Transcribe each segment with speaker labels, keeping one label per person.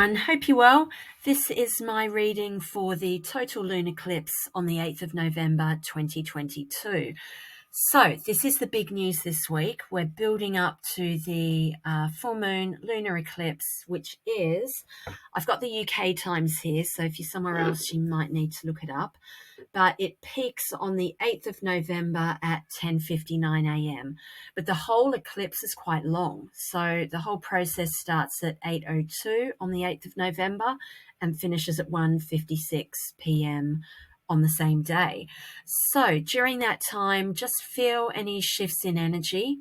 Speaker 1: And hope you're well. This is my reading for the total lunar eclipse on the 8th of November 2022. So this is the big news this week. We're building up to the full moon lunar eclipse, which is, I've got the UK times here, so if you're somewhere else, you might need to look it up. But it peaks on the 8th of November at 10:59 a.m. But the whole eclipse is quite long. So the whole process starts at 8:02 on the 8th of November and finishes at 1:56 p.m. on the same day. So during that time, just feel any shifts in energy,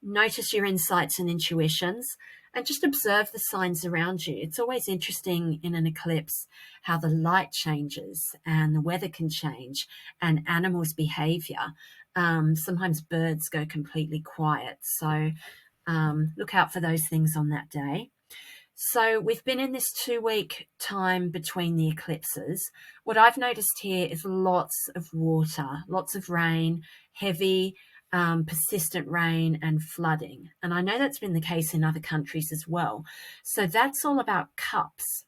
Speaker 1: notice your insights and intuitions, and just observe the signs around you. It's always interesting in an eclipse how the light changes and the weather can change and animals' behavior. Sometimes birds go completely quiet. So look out for those things on that day. So we've been in this 2-week time between the eclipses. What I've noticed here is lots of water, lots of rain, heavy, persistent rain and flooding. And I know that's been the case in other countries as well. So that's all about cups.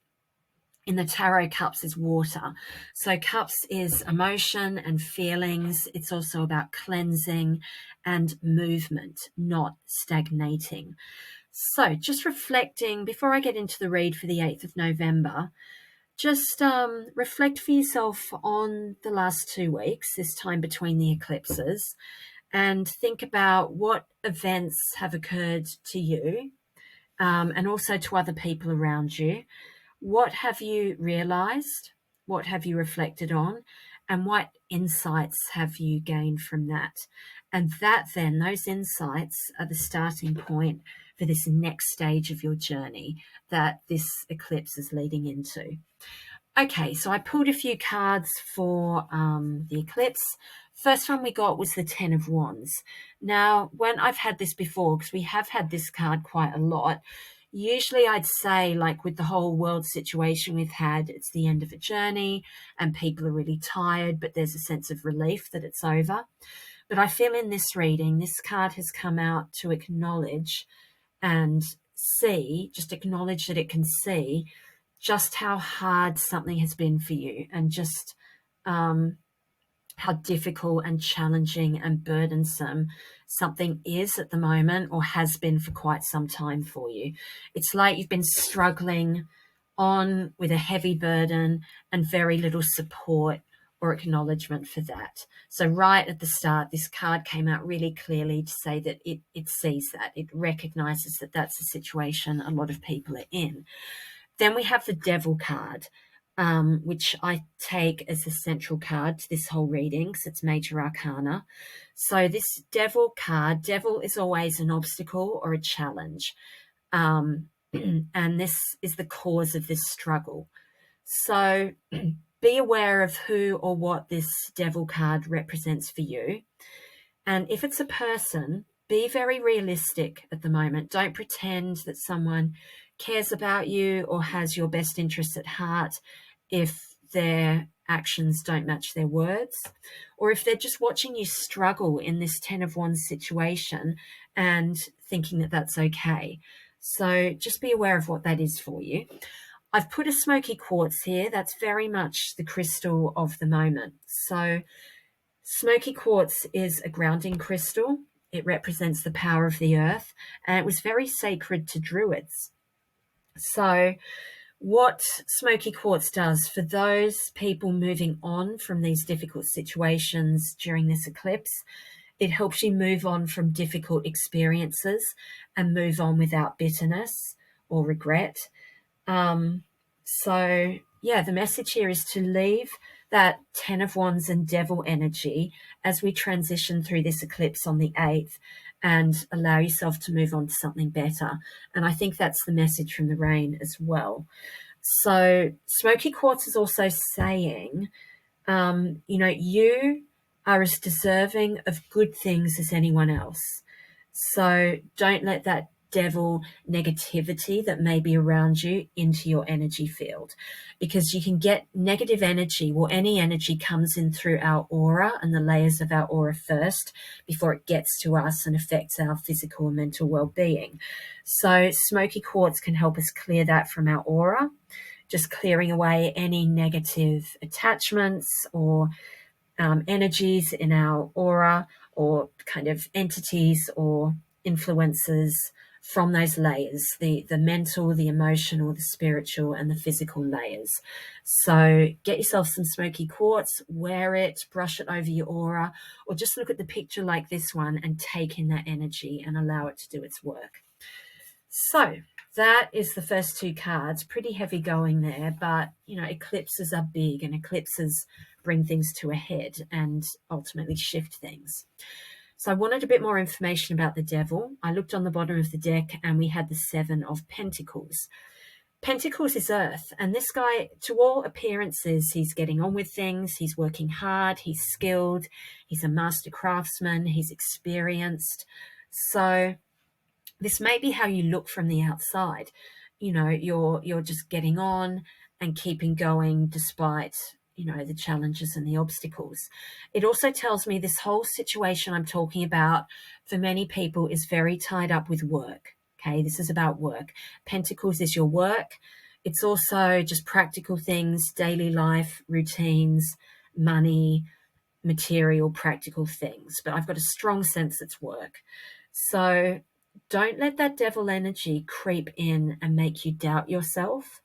Speaker 1: In the tarot, cups is water. So cups is emotion and feelings. It's also about cleansing and movement, not stagnating. So just reflecting, before I get into the read for the 8th of November, just reflect for yourself on the last 2 weeks, this time between the eclipses, and think about what events have occurred to you and also to other people around you. What have you realized? What have you reflected on? And what insights have you gained from that? And that then, those insights are the starting point for this next stage of your journey that this eclipse is leading into. Okay, so I pulled a few cards for the eclipse. First one we got was the 10 of Wands. Now, when I've had this before, because we have had this card quite a lot, usually I'd say, like with the whole world situation we've had, it's the end of a journey and people are really tired, but there's a sense of relief that it's over. But I feel in this reading, this card has come out to acknowledge and see, just acknowledge that it can see just how hard something has been for you and just how difficult and challenging and burdensome something is at the moment or has been for quite some time for you. It's like you've been struggling on with a heavy burden and very little support or acknowledgement for that. So right at the start, this card came out really clearly to say that it sees that. It recognizes that that's the situation a lot of people are in. Then we have the Devil card, which I take as the central card to this whole reading, because it's major arcana. So this Devil card, Devil is always an obstacle or a challenge. And this is the cause of this struggle. So be aware of who or what this Devil card represents for you. And if it's a person, be very realistic at the moment. Don't pretend that someone cares about you or has your best interests at heart if their actions don't match their words, or if they're just watching you struggle in this 10 of Wands situation and thinking that that's okay. So just be aware of what that is for you. I've put a Smoky Quartz here. That's very much the crystal of the moment. So Smoky Quartz is a grounding crystal. It represents the power of the earth, and it was very sacred to Druids. So what Smoky Quartz does for those people moving on from these difficult situations during this eclipse, it helps you move on from difficult experiences and move on without bitterness or regret. So yeah, the message here is to leave that 10 of Wands and Devil energy as we transition through this eclipse on the 8th and allow yourself to move on to something better. And I think that's the message from the rain as well. So Smoky Quartz is also saying, you are as deserving of good things as anyone else. So don't let that devil negativity that may be around you into your energy field, because you can get negative energy. Well, any energy comes in through our aura and the layers of our aura first before it gets to us and affects our physical and mental well-being. So Smoky Quartz can help us clear that from our aura, just clearing away any negative attachments or energies in our aura, or kind of entities or influences from those layers, the mental, the emotional, the spiritual, and the physical layers. So get yourself some Smoky Quartz, wear it, brush it over your aura, or just look at the picture like this one and take in that energy and allow it to do its work. So that is the first two cards. Pretty heavy going there, but eclipses are big, and eclipses bring things to a head and ultimately shift things. So I wanted a bit more information about the devil. I looked on the bottom of the deck and we had the 7 of Pentacles. Pentacles is earth, and this guy, to all appearances, he's getting on with things, he's working hard, he's skilled, he's a master craftsman, he's experienced. So this may be how you look from the outside. You're just getting on and keeping going despite, the challenges and the obstacles. It also tells me this whole situation I'm talking about for many people is very tied up with work. Okay, this is about work. Pentacles is your work. It's also just practical things, daily life, routines, money, material, practical things. But I've got a strong sense it's work. So don't let that devil energy creep in and make you doubt yourself.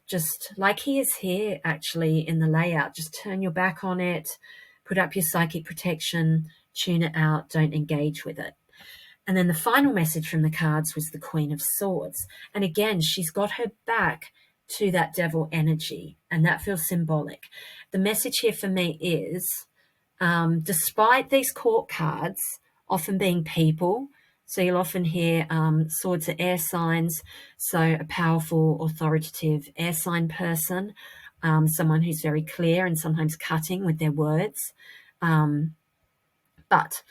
Speaker 1: Just like he is here actually in the layout, just turn your back on it, put up your psychic protection, tune it out, don't engage with it. And then the final message from the cards was the Queen of Swords. And again, she's got her back to that devil energy, and that feels symbolic. The message here for me is, despite these court cards often being people, so you'll often hear swords are air signs, so a powerful, authoritative air sign person, someone who's very clear and sometimes cutting with their words. But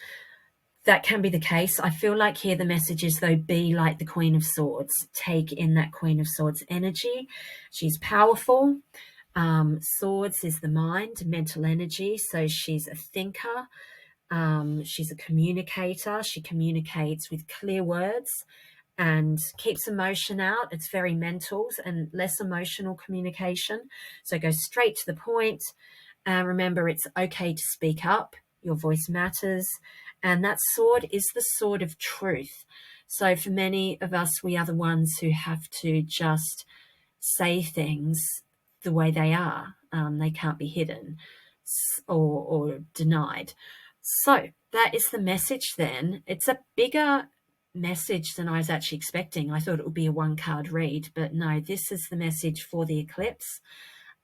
Speaker 1: that can be the case. I feel like here the message is, though, be like the Queen of Swords. Take in that Queen of Swords energy. She's powerful. Swords is the mind, mental energy. So she's a thinker. She's a communicator. She communicates with clear words and keeps emotion out. It's very mental and less emotional communication. So go straight to the point. Remember, it's okay to speak up. Your voice matters. And that sword is the sword of truth. So for many of us, we are the ones who have to just say things the way they are. They can't be hidden or denied. So that is the message then. It's a bigger message than I was actually expecting. I thought it would be a one-card read, but no, this is the message for the eclipse.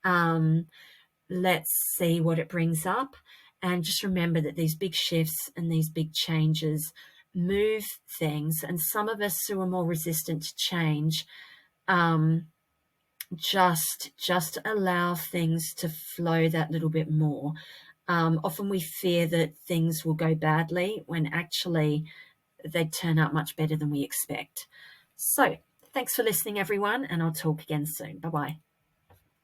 Speaker 1: Let's see what it brings up. And just remember that these big shifts and these big changes move things. And some of us who are more resistant to change, just allow things to flow that little bit more. Often we fear that things will go badly when actually they turn out much better than we expect. So thanks for listening, everyone, and I'll talk again soon. Bye-bye.